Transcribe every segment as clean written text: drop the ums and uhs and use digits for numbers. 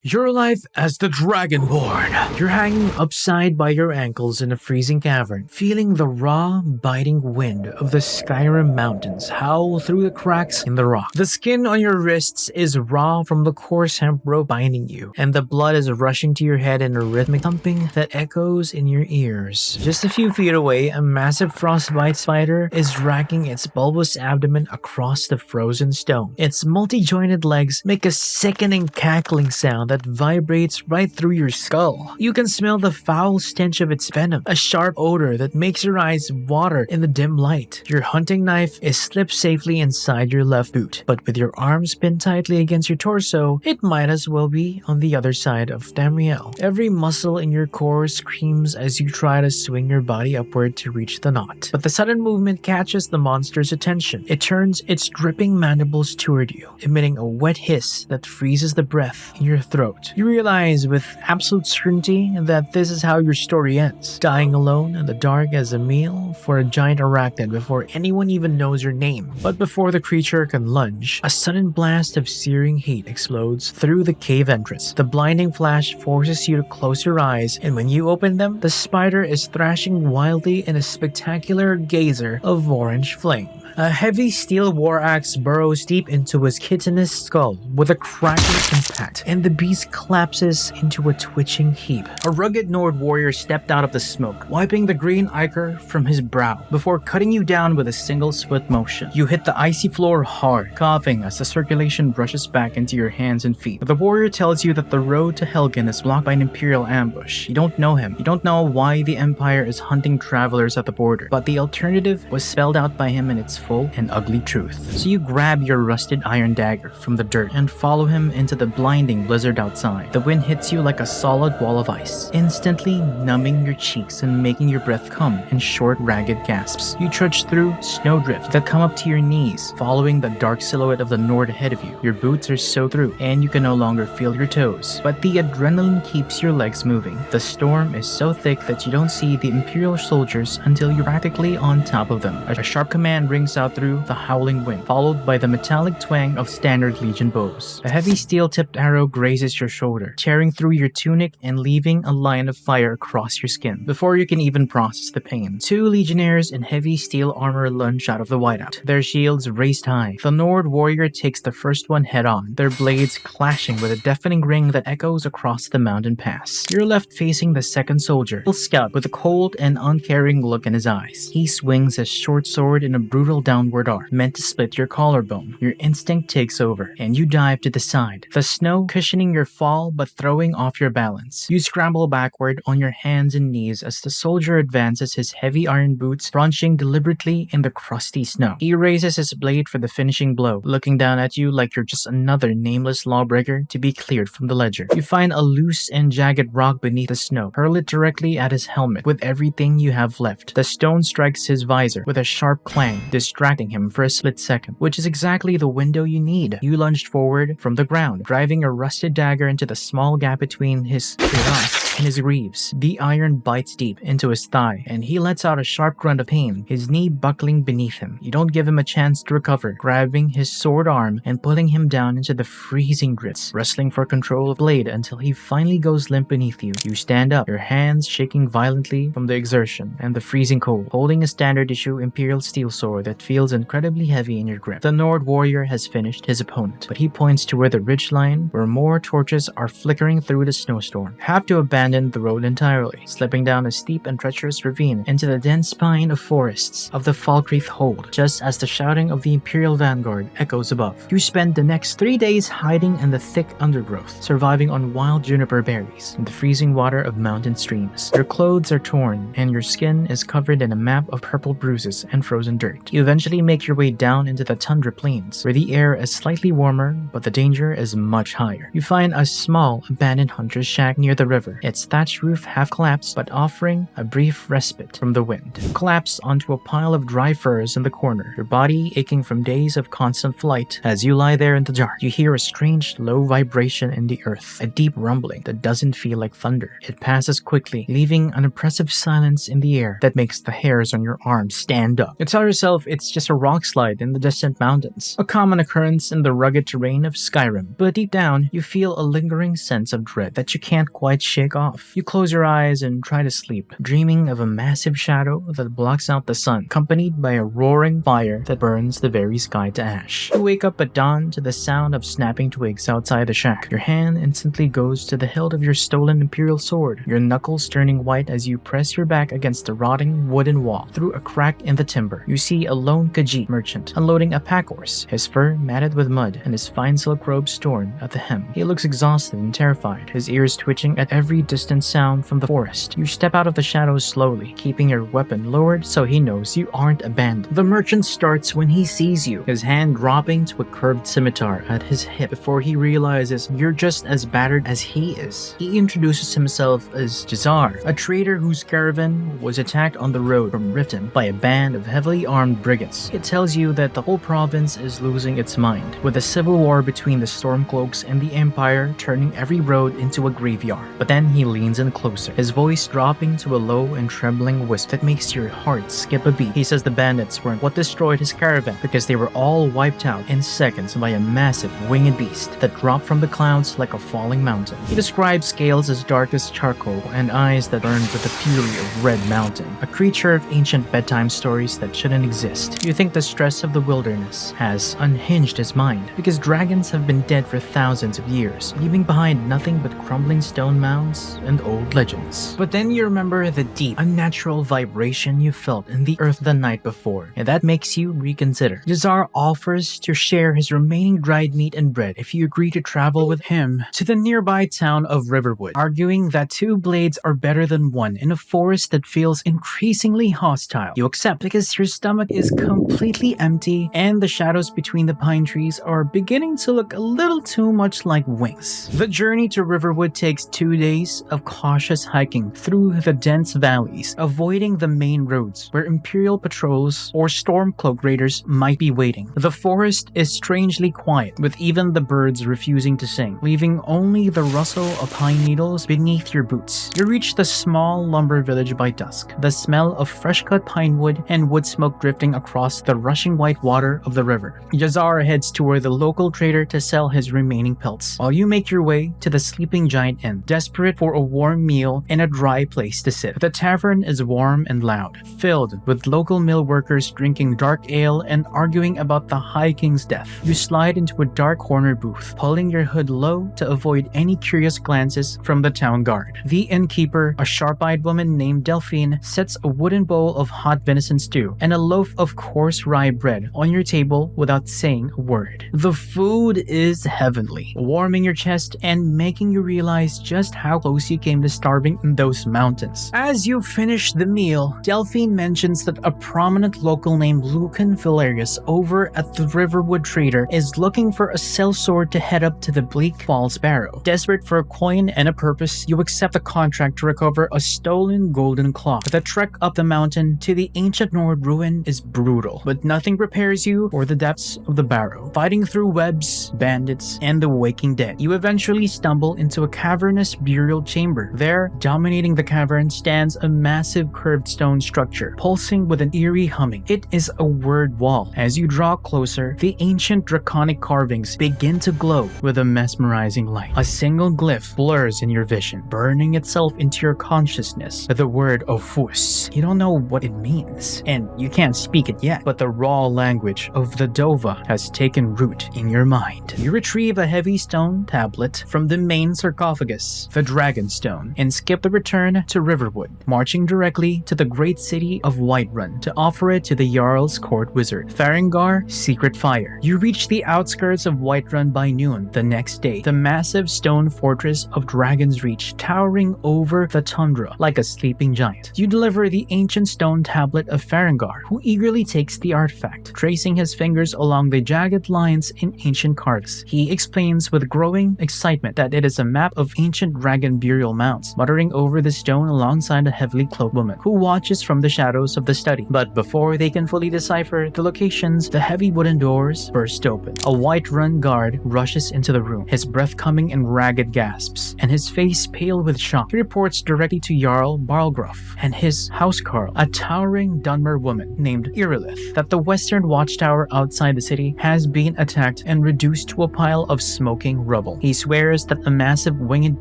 Your life as the Dragonborn. You're hanging upside by your ankles in a freezing cavern, feeling the raw, biting wind of the Skyrim mountains howl through the cracks in the rock. The skin on your wrists is raw from the coarse hemp rope binding you, and the blood is rushing to your head in a rhythmic thumping that echoes in your ears. Just a few feet away, a massive frostbite spider is dragging its bulbous abdomen across the frozen stone. Its multi-jointed legs make a sickening cackling sound that vibrates right through your skull. You can smell the foul stench of its venom, a sharp odor that makes your eyes water in the dim light. Your hunting knife is slipped safely inside your left boot, but with your arms pinned tightly against your torso, it might as well be on the other side of Tamriel. Every muscle in your core screams as you try to swing your body upward to reach the knot. But the sudden movement catches the monster's attention. It turns its dripping mandibles toward you, emitting a wet hiss that freezes the breath in your throat. You realize with absolute certainty that this is how your story ends, dying alone in the dark as a meal for a giant arachnid before anyone even knows your name. But before the creature can lunge, a sudden blast of searing heat explodes through the cave entrance. The blinding flash forces you to close your eyes, and when you open them, the spider is thrashing wildly in a spectacular geyser of orange flame. A heavy steel war axe burrows deep into his chitinous skull with a cracking impact, and the beast collapses into a twitching heap. A rugged Nord warrior stepped out of the smoke, wiping the green ichor from his brow before cutting you down with a single swift motion. You hit the icy floor hard, coughing as the circulation rushes back into your hands and feet. The warrior tells you that the road to Helgen is blocked by an imperial ambush. You don't know him. You don't know why the Empire is hunting travelers at the border, but the alternative was spelled out by him in its full and ugly truth. So you grab your rusted iron dagger from the dirt and follow him into the blinding blizzard outside. The wind hits you like a solid wall of ice, instantly numbing your cheeks and making your breath come in short, ragged gasps. You trudge through snowdrifts that come up to your knees, following the dark silhouette of the Nord ahead of you. Your boots are soaked through, and you can no longer feel your toes, but the adrenaline keeps your legs moving. The storm is so thick that you don't see the Imperial soldiers until you're practically on top of them. A sharp command rings out through the howling wind, followed by the metallic twang of standard Legion bows. A heavy steel-tipped arrow grazes your shoulder, tearing through your tunic and leaving a line of fire across your skin. Before you can even process the pain, two legionnaires in heavy steel armor lunge out of the whiteout, their shields raised high. The Nord warrior takes the first one head-on, their blades clashing with a deafening ring that echoes across the mountain pass. You're left facing the second soldier, a scout with a cold and uncaring look in his eyes. He swings his short sword in a brutal downward arc, meant to split your collarbone. Your instinct takes over, and you dive to the side, the snow cushioning your fall but throwing off your balance. You scramble backward on your hands and knees as the soldier advances, his heavy iron boots crunching deliberately in the crusty snow. He raises his blade for the finishing blow, looking down at you like you're just another nameless lawbreaker to be cleared from the ledger. You find a loose and jagged rock beneath the snow, hurl it directly at his helmet with everything you have left. The stone strikes his visor with a sharp clang, distracting him for a split second, which is exactly the window you need. You lunged forward from the ground, driving a rusted dagger into the small gap between his cuirass and his greaves. The iron bites deep into his thigh, and he lets out a sharp grunt of pain, his knee buckling beneath him. You don't give him a chance to recover, grabbing his sword arm and pulling him down into the freezing drifts, wrestling for control of the blade until he finally goes limp beneath you. You stand up, your hands shaking violently from the exertion and the freezing cold, holding a standard issue Imperial steel sword that feels incredibly heavy in your grip. The Nord warrior has finished his opponent, but he points to where the ridgeline, where more torches are flickering through the snowstorm. Have to abandon the road entirely, slipping down a steep and treacherous ravine into the dense pine of forests of the Falkreath Hold, just as the shouting of the Imperial vanguard echoes above. You spend the next 3 days hiding in the thick undergrowth, surviving on wild juniper berries in the freezing water of mountain streams. Your clothes are torn, and your skin is covered in a map of purple bruises and frozen dirt. You eventually make your way down into the tundra plains, where the air is slightly warmer, but the danger is much higher. You find a small, abandoned hunter's shack near the river, its its thatched roof half collapsed, but offering a brief respite from the wind. You collapse onto a pile of dry furs in the corner, your body aching from days of constant flight. As you lie there in the dark, you hear a strange low vibration in the earth, a deep rumbling that doesn't feel like thunder. It passes quickly, leaving an oppressive silence in the air that makes the hairs on your arms stand up. You tell yourself it's just a rock slide in the distant mountains, a common occurrence in the rugged terrain of Skyrim, but deep down, you feel a lingering sense of dread that you can't quite shake off. You close your eyes and try to sleep, dreaming of a massive shadow that blocks out the sun, accompanied by a roaring fire that burns the very sky to ash. You wake up at dawn to the sound of snapping twigs outside the shack. Your hand instantly goes to the hilt of your stolen Imperial sword, your knuckles turning white as you press your back against the rotting wooden wall. Through a crack in the timber, you see a lone Khajiit merchant unloading a pack horse, his fur matted with mud and his fine silk robes torn at the hem. He looks exhausted and terrified, his ears twitching at every distant sound from the forest. You step out of the shadows slowly, keeping your weapon lowered so he knows you aren't abandoned. The merchant starts when he sees you, his hand dropping to a curved scimitar at his hip before he realizes you're just as battered as he is. He introduces himself as Jazar, a trader whose caravan was attacked on the road from Riften by a band of heavily armed brigands. It tells you that the whole province is losing its mind, with a civil war between the Stormcloaks and the Empire turning every road into a graveyard. But then he leans in closer, his voice dropping to a low and trembling whisper that makes your heart skip a beat. He says the bandits weren't what destroyed his caravan, because they were all wiped out in seconds by a massive winged beast that dropped from the clouds like a falling mountain. He describes scales as dark as charcoal and eyes that burned with the fury of Red Mountain, a creature of ancient bedtime stories that shouldn't exist. You think the stress of the wilderness has unhinged his mind, because dragons have been dead for thousands of years, leaving behind nothing but crumbling stone mounds and old legends. But then you remember the deep, unnatural vibration you felt in the earth the night before, and that makes you reconsider. Jazar offers to share his remaining dried meat and bread if you agree to travel with him to the nearby town of Riverwood, arguing that two blades are better than one in a forest that feels increasingly hostile. You accept because your stomach is completely empty and the shadows between the pine trees are beginning to look a little too much like wings. The journey to Riverwood takes 2 days of cautious hiking through the dense valleys, avoiding the main roads where Imperial patrols or Stormcloak raiders might be waiting. The forest is strangely quiet, with even the birds refusing to sing, leaving only the rustle of pine needles beneath your boots. You reach the small lumber village by dusk, the smell of fresh-cut pine wood and wood smoke drifting across the rushing white water of the river. Jazar heads toward the local trader to sell his remaining pelts, while you make your way to the Sleeping Giant Inn, desperate for a warm meal and a dry place to sit. The tavern is warm and loud, filled with local mill workers drinking dark ale and arguing about the High King's death. You slide into a dark corner booth, pulling your hood low to avoid any curious glances from the town guard. The innkeeper, a sharp-eyed woman named Delphine, sets a wooden bowl of hot venison stew and a loaf of coarse rye bread on your table without saying a word. The food is heavenly, warming your chest and making you realize just how close you came to starving in those mountains. As you finish the meal, Delphine mentions that a prominent local named Lucan Valerius over at the Riverwood Trader is looking for a sellsword to head up to the Bleak Falls Barrow. Desperate for a coin and a purpose, you accept the contract to recover a stolen golden clock. The trek up the mountain to the ancient Nord ruin is brutal, but nothing prepares you for the depths of the Barrow. Fighting through webs, bandits, and the waking dead, you eventually stumble into a cavernous burial chamber. There, dominating the cavern, stands a massive curved stone structure, pulsing with an eerie humming. It is a word wall. As you draw closer, the ancient draconic carvings begin to glow with a mesmerizing light. A single glyph blurs in your vision, burning itself into your consciousness. The word Ofus. You don't know what it means, and you can't speak it yet, but the raw language of the Dova has taken root in your mind. You retrieve a heavy stone tablet from the main sarcophagus, the Dragonstone, and skip the return to Riverwood, marching directly to the great city of Whiterun to offer it to the Jarl's court wizard, Farengar Secret Fire. You reach the outskirts of Whiterun by noon the next day, the massive stone fortress of Dragon's Reach towering over the tundra like a sleeping giant. You deliver the ancient stone tablet of Farengar, who eagerly takes the artifact, tracing his fingers along the jagged lines in ancient cards. He explains with growing excitement that it is a map of ancient Dragon burial mounds, muttering over the stone alongside a heavily cloaked woman who watches from the shadows of the study. But before they can fully decipher the locations, the heavy wooden doors burst open. A white-run guard rushes into the room, his breath coming in ragged gasps, and his face pale with shock. He reports directly to Jarl Barlgruff and his housecarl, a towering Dunmer woman named Irilith, that the western watchtower outside the city has been attacked and reduced to a pile of smoking rubble. He swears that a massive winged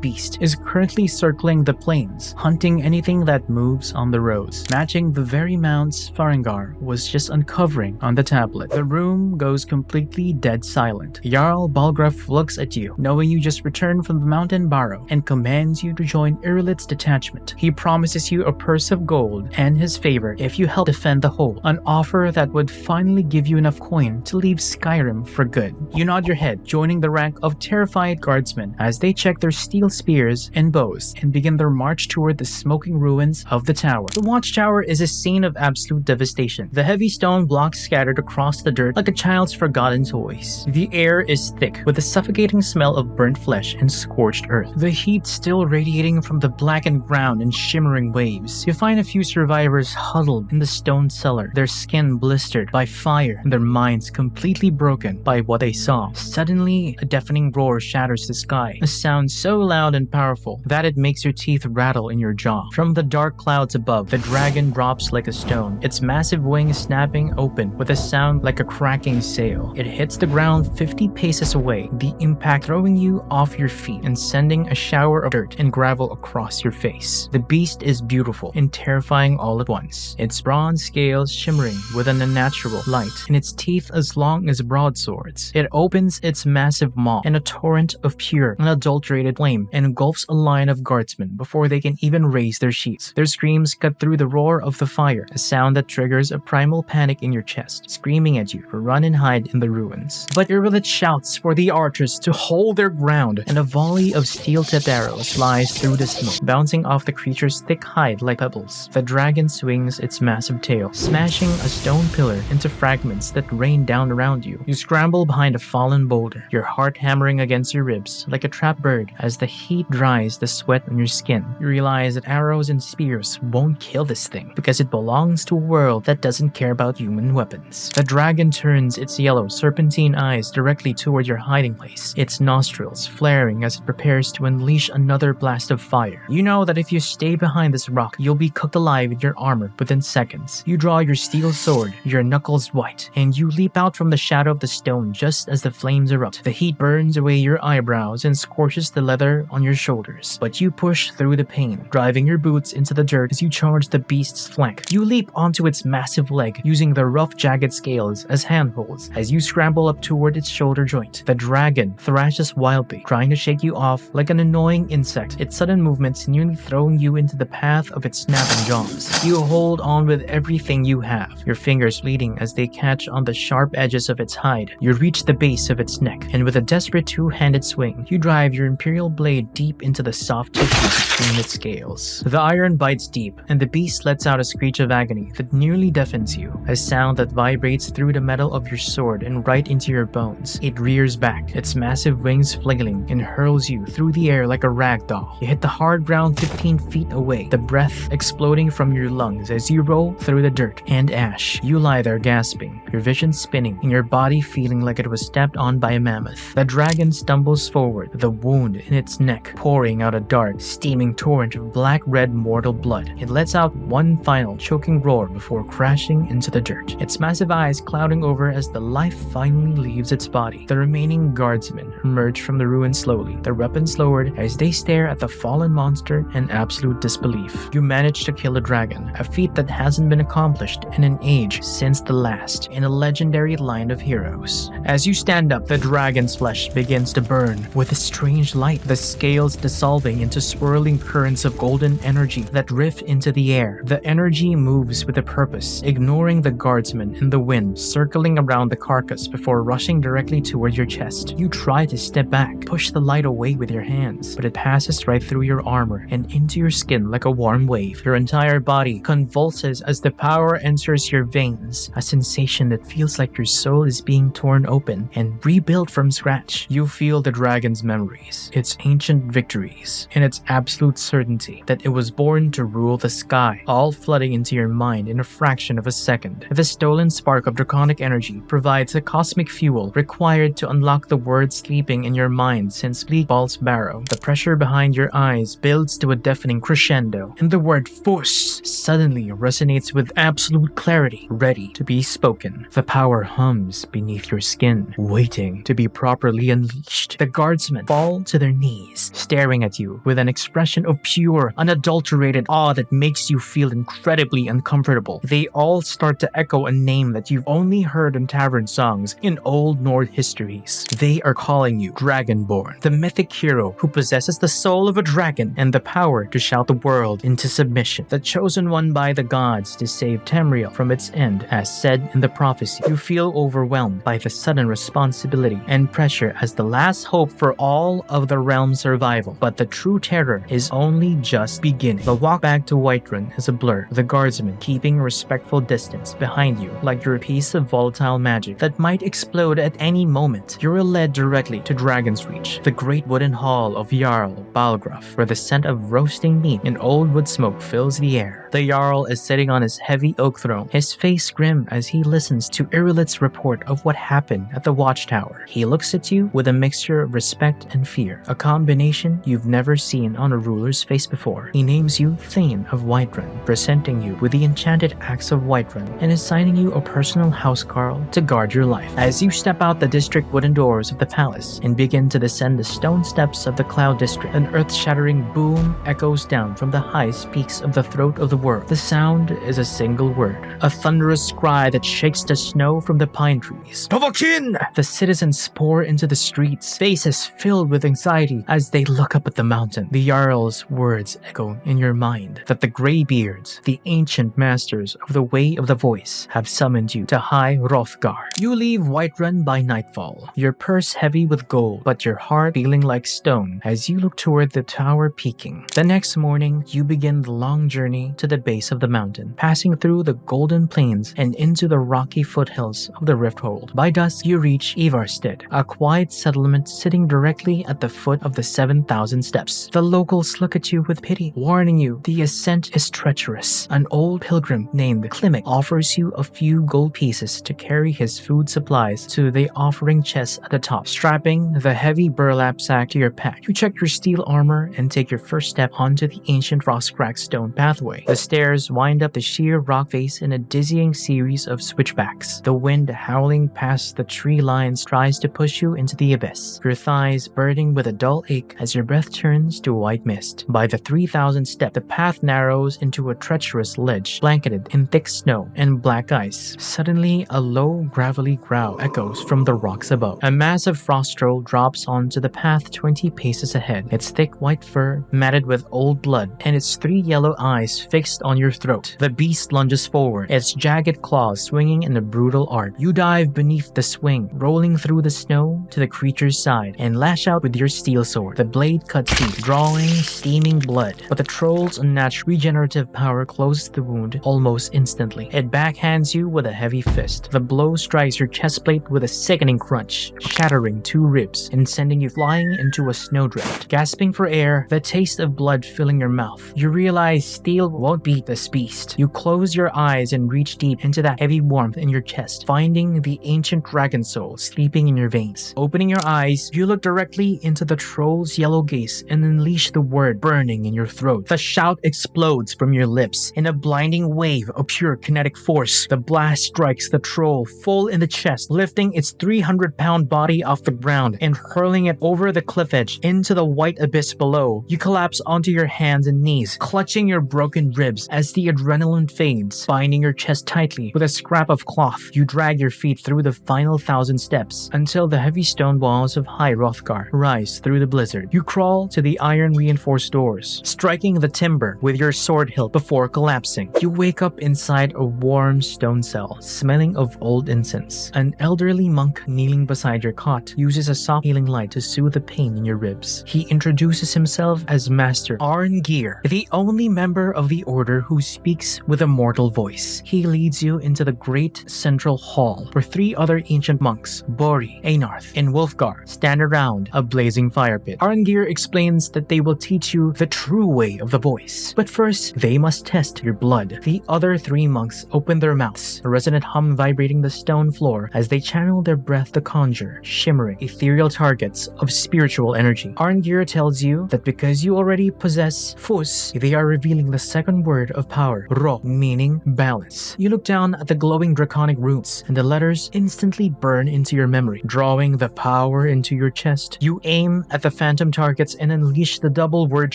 beast is currently circling the plains, hunting anything that moves on the roads, matching the very mounts Farengar was just uncovering on the tablet. The room goes completely dead silent. Jarl Balgruff looks at you, knowing you just returned from the mountain barrow, and commands you to join Irilith's detachment. He promises you a purse of gold and his favor if you help defend the whole, an offer that would finally give you enough coin to leave Skyrim for good. You nod your head, joining the rank of terrified guardsmen as they check their steel spears and bows and begin their march toward the smoking ruins of the tower. The watchtower is a scene of absolute devastation. The heavy stone blocks scattered across the dirt like a child's forgotten toys. The air is thick with the suffocating smell of burnt flesh and scorched earth, the heat still radiating from the blackened ground in shimmering waves. You find a few survivors huddled in the stone cellar, their skin blistered by fire and their minds completely broken by what they saw. Suddenly, a deafening roar shatters the sky, a sound so loud and powerful that it makes your teeth rattle in your jaw. From the dark clouds above, the dragon drops like a stone, its massive wings snapping open with a sound like a cracking sail. It hits the ground 50 paces away, the impact throwing you off your feet and sending a shower of dirt and gravel across your face. The beast is beautiful and terrifying all at once, its bronze scales shimmering with an unnatural light and its teeth as long as broadswords. It opens its massive maw and a torrent of pure, unadulterated flame engulfs a line of guardsmen before they can even raise their sheets. Their screams cut through the roar of the fire, a sound that triggers a primal panic in your chest, screaming at you to run and hide in the ruins. But Irilith shouts for the archers to hold their ground, and a volley of steel-tipped arrows flies through the smoke, bouncing off the creature's thick hide like pebbles. The dragon swings its massive tail, smashing a stone pillar into fragments that rain down around you. You scramble behind a fallen boulder, your heart hammering against your ribs like a trapped bird as the heat dries the sweat on your skin. You realize that arrows and spears won't kill this thing because it belongs to a world that doesn't care about human weapons. The dragon turns its yellow serpentine eyes directly toward your hiding place, its nostrils flaring as it prepares to unleash another blast of fire. You know that if you stay behind this rock, you'll be cooked alive in your armor within seconds. You draw your steel sword, your knuckles white, and you leap out from the shadow of the stone just as the flames erupt. The heat burns away your eyebrows and scorches the leather on your shoulders, but you push through the pain, driving your boots into the dirt as you charge the beast's flank. You leap onto its massive leg, using the rough, jagged scales as handholds as you scramble up toward its shoulder joint. The dragon thrashes wildly, trying to shake you off like an annoying insect, its sudden movements nearly throwing you into the path of its snapping jaws. You hold on with everything you have, your fingers bleeding as they catch on the sharp edges of its hide. You reach the base of its neck, and with a desperate two-handed swing, you drive your imperial blade deep into the soft tissue between its scales. The iron bites deep, and the beast lets out a screech of agony that nearly deafens you, a sound that vibrates through the metal of your sword and right into your bones. It rears back, its massive wings flailing, and hurls you through the air like a rag doll. You hit the hard ground 15 feet away, the breath exploding from your lungs as you roll through the dirt and ash. You lie there gasping, your vision spinning, and your body feeling like it was stepped on by a mammoth. The dragon stumbles forward, the wound in its neck pouring out a dark, steaming torrent of black-red mortal blood. It lets out one final choking roar before crashing into the dirt, its massive eyes clouding over as the life finally leaves its body. The remaining guardsmen emerge from the ruins slowly, their weapons lowered as they stare at the fallen monster in absolute disbelief. You manage to kill a dragon, a feat that hasn't been accomplished in an age since the last in a legendary line of heroes. As you stand up, the dragon's flesh begins to burn with a strange light, the scales dissolving into swirling currents of golden energy that rift into the air. The energy moves with a purpose, ignoring the guardsmen in the wind, circling around the carcass before rushing directly toward your chest. You try to step back, push the light away with your hands, but it passes right through your armor and into your skin like a warm wave. Your entire body convulses as the power enters your veins, a sensation that feels like your soul is being torn open and rebuilt from scratch. You feel the dragon's memories, its ancient victories, centuries, in its absolute certainty that it was born to rule the sky, all flooding into your mind in a fraction of a second. The stolen spark of draconic energy provides the cosmic fuel required to unlock the word sleeping in your mind since Bleak Ball's barrow. The pressure behind your eyes builds to a deafening crescendo, and the word force suddenly resonates with absolute clarity, ready to be spoken. The power hums beneath your skin, waiting to be properly unleashed. The guardsmen fall to their knees, staring at you with an expression of pure, unadulterated awe that makes you feel incredibly uncomfortable. They all start to echo a name that you've only heard in tavern songs in old Nord histories. They are calling you Dragonborn, the mythic hero who possesses the soul of a dragon and the power to shout the world into submission, the chosen one by the gods to save Tamriel from its end. As said in the prophecy, you feel overwhelmed by the sudden responsibility and pressure as the last hope for all of the realm's survival. But the true terror is only just beginning. The walk back to Whiterun is a blur, the guardsmen keeping a respectful distance behind you like you're a piece of volatile magic that might explode at any moment. You're led directly to Dragon's Reach, the great wooden hall of Jarl Balgruuf, where the scent of roasting meat and old wood smoke fills the air. The Jarl is sitting on his heavy oak throne, his face grim as he listens to Irilith's report of what happened at the watchtower. He looks at you with a mixture of respect and fear, a combination you've never seen on a ruler's face before. He names you Thane of Whiterun, presenting you with the enchanted axe of Whiterun, and assigning you a personal housecarl to guard your life. As you step out the district wooden doors of the palace and begin to descend the stone steps of the Cloud District, an earth-shattering boom echoes down from the highest peaks of the throat of the world. The sound is a single word, a thunderous cry that shakes the snow from the pine trees. Tovakin! The citizens pour into the streets, faces filled with anxiety as they look up at the mountain. The Jarl's words echo in your mind that the Greybeards, the ancient masters of the Way of the Voice, have summoned you to High Hrothgar. You leave Whiterun by nightfall, your purse heavy with gold, but your heart feeling like stone as you look toward the tower peaking. The next morning, you begin the long journey to the base of the mountain, passing through the golden plains and into the rocky foothills of the Rifthold. By dusk, you reach Ivarstead, a quiet settlement sitting directly at the foot of the 7,000 steps. The locals look at you with pity, warning you the ascent is treacherous. An old pilgrim named Klimek offers you a few gold pieces to carry his food supplies to the offering chest at the top, strapping the heavy burlap sack to your pack. You check your steel armor and take your first step onto the ancient frost-cracked stone pathway. The stairs wind up the sheer rock face in a dizzying series of switchbacks. The wind howling past the tree lines tries to push you into the abyss, your thighs burning with a dull ache as your breath turns to white mist. By the 3,000 step, the path narrows into a treacherous ledge, blanketed in thick snow and black ice. Suddenly, a low, gravelly growl echoes from the rocks above. A massive frost troll drops onto the path 20 paces ahead, its thick white fur matted with old blood, and its 3 yellow eyes fixed on your throat. The beast lunges forward, its jagged claws swinging in a brutal arc. You dive beneath the swing, rolling through the snow to the creature's side, and lash out with your steel sword. The blade cuts deep, drawing steaming blood, but the troll's unnatural regenerative power closes the wound almost instantly. It backhands you with a heavy fist. The blow strikes your chest plate with a sickening crunch, shattering 2 ribs and sending you flying into a snowdrift. Gasping for air, the taste of blood filling your mouth, you realize steel won't beat this beast. You close your eyes and reach deep into that heavy warmth in your chest, finding the ancient dragon soul sleeping in your veins. Opening your eyes, you look directly into the troll's yellow gaze and unleash the word burning in your throat. The shout explodes from your lips in a blinding wave of pure kinetic force. The blast strikes the troll full in the chest, lifting its 300-pound body off the ground and hurling it over the cliff edge into the white abyss below. You collapse onto your hands and knees, clutching your broken ribs as the adrenaline fades, binding your chest tightly with a scrap of cloth. You drag your feet through the final 1,000 steps until the heavy stone walls of High Hrothgar rise through the blizzard. You crawl to the iron-reinforced doors, striking the timber with your sword hilt before collapsing. You wake up inside a warm stone cell, smelling of old incense. An elderly monk kneeling beside your cot uses a soft healing light to soothe the pain in your ribs. He introduces himself as Master Arngir, the only member of the order who speaks with a mortal voice. He leads you into the great central hall where 3 other ancient monks, Bori, Einarth, and Wulfgar, stand around a blazing fire pit. Arngir explains that they will teach you the true way of the voice. But first, they must test your blood. The other 3 monks open their mouths, a resonant hum vibrating the stone floor as they channel their breath to conjure shimmering, ethereal targets of spiritual energy. Arngir tells you that because you already possess Fus, they are revealing the second word of power, Ro, meaning balance. You look down at the glowing draconic runes, and the letters instantly burn into your memory, drawing the power into your chest. You aim at the phantom targets and unleash the double word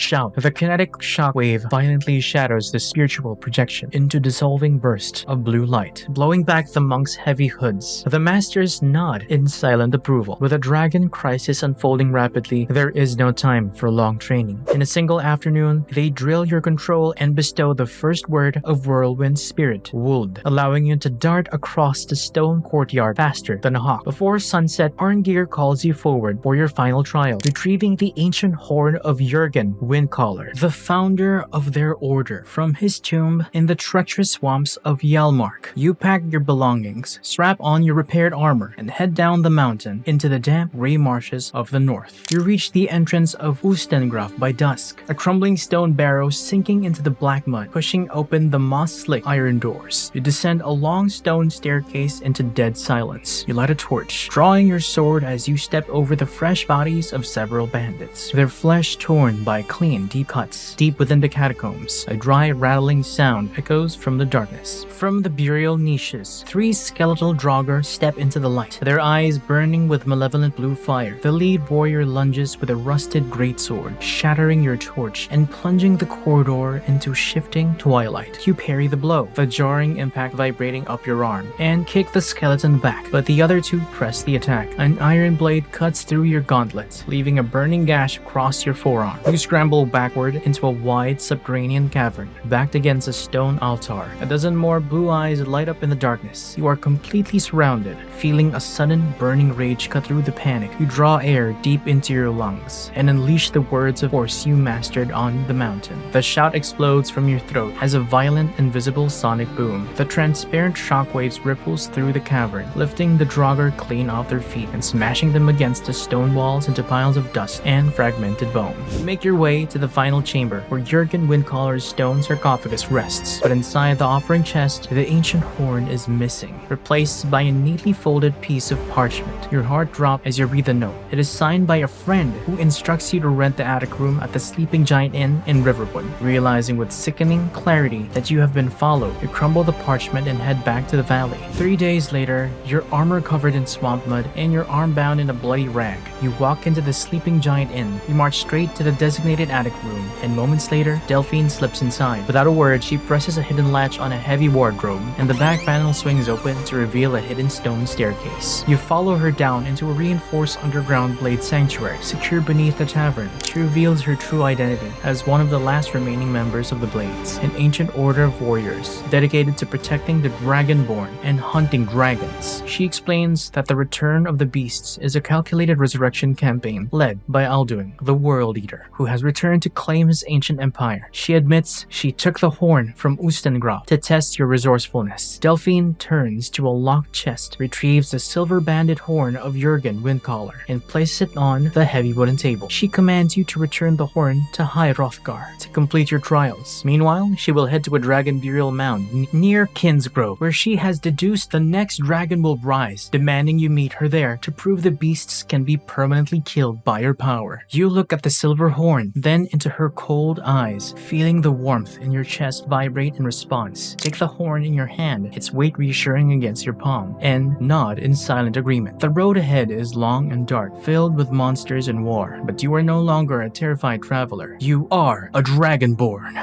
shout. The kinetic shockwave violently shatters the spiritual projection into dissolving burst of blue light, blowing back the monks' heavy hoods. The masters nod in silent approval. With a dragon crisis unfolding rapidly, there is no time for long training. In a single afternoon, they drill your control and bestow the first word of whirlwind spirit, Wuld, allowing you to dart across the stone courtyard faster than a hawk. Before sunset, Arngir calls you forward for your final trial, retrieving the ancient horn of Jurgen Windcaller, the founder of their order, from his tomb in the treacherous swamps of Hjalmark. You pack your belongings, strap on your repaired armor, and head down the mountain into the damp gray marshes of the north. You reach the entrance of Ustengraf by dusk, a crumbling stone barrow sinking into the black mud, pushing open the moss-slick iron doors. You descend a long stone staircase into dead silence. You light a torch, drawing your sword as you step over the fresh bodies of several bandits, their flesh torn by clean, deep cuts. Deep within the catacombs, a dry, rattling sound echoes from the darkness. From the burial niches, 3 skeletal Draugr step into the light, their eyes burning with malevolent blue fire. The lead warrior lunges with a rusted greatsword, shattering your torch and plunging the corridor into shifting twilight. You parry the blow, the jarring impact vibrating up your arm, and kick the skeleton back, but the other 2 press the attack. An iron blade cuts through your gauntlet, leaving a burning gash across your forearm. You scramble backward into a wide subterranean cavern, backed against a stone altar. A dozen more blue eyes light up in the darkness. You are completely surrounded, feeling a sudden burning rage cut through the panic. You draw air deep into your lungs and unleash the words of force you mastered on the mountain. The shout explodes from your throat as a violent, invisible sonic boom. The transparent shockwaves ripples through the cavern, lifting the Draugr clean off their feet and smashing them against the stone walls into piles of dust and fragmented bone. You make your way to the final chamber, where Jurgen Windcaller's stone sarcophagus rests, but inside the offering chest, the ancient horn is missing, replaced by a neatly folded piece of parchment. Your heart drops as you read the note. It is signed by a friend who instructs you to rent the attic room at the Sleeping Giant Inn in Riverwood. Realizing with sickening clarity that you have been followed, you crumble the parchment and head back to the valley. 3 days later, your armor covered in swamp mud and your arm bound in a bloody rag, you walk into the Sleeping Giant Inn. You march straight to the designated attic room, and moments later, Delphine slips inside. Without a word, she presses a hidden latch on a heavy wardrobe, and the back panel swings open to reveal a hidden stone staircase. You follow her down into a reinforced underground blade sanctuary, secured beneath the tavern. She reveals her true identity as one of the last remaining members of the Blades, an ancient order of warriors dedicated to protecting the Dragonborn and hunting dragons. She explains that the return of the beasts is a calculated resurrection campaign led by Alduin, the World Eater, who has returned to claim his ancient empire. She admits she took the horn from Ustengraf to test your resourcefulness. Delphine turns to a locked chest, retrieves the silver-banded horn of Jurgen Windcaller, and places it on the heavy wooden table. She commands you to return the horn to High Hrothgar to complete your trials. Meanwhile, she will head to a dragon burial mound near Kinsgrove, where she has deduced the next dragon will rise, demanding you meet her there to prove the beasts can be permanently killed by her power. You look at the silver horn, then into her cold eyes, feeling the warmth in your chest vibrate in response. Take the horn in your hand, its weight reassuring against your palm, and nod in silent agreement. The road ahead is long and dark, filled with monsters and war, but you are no longer a terrified traveler. You are a Dragonborn.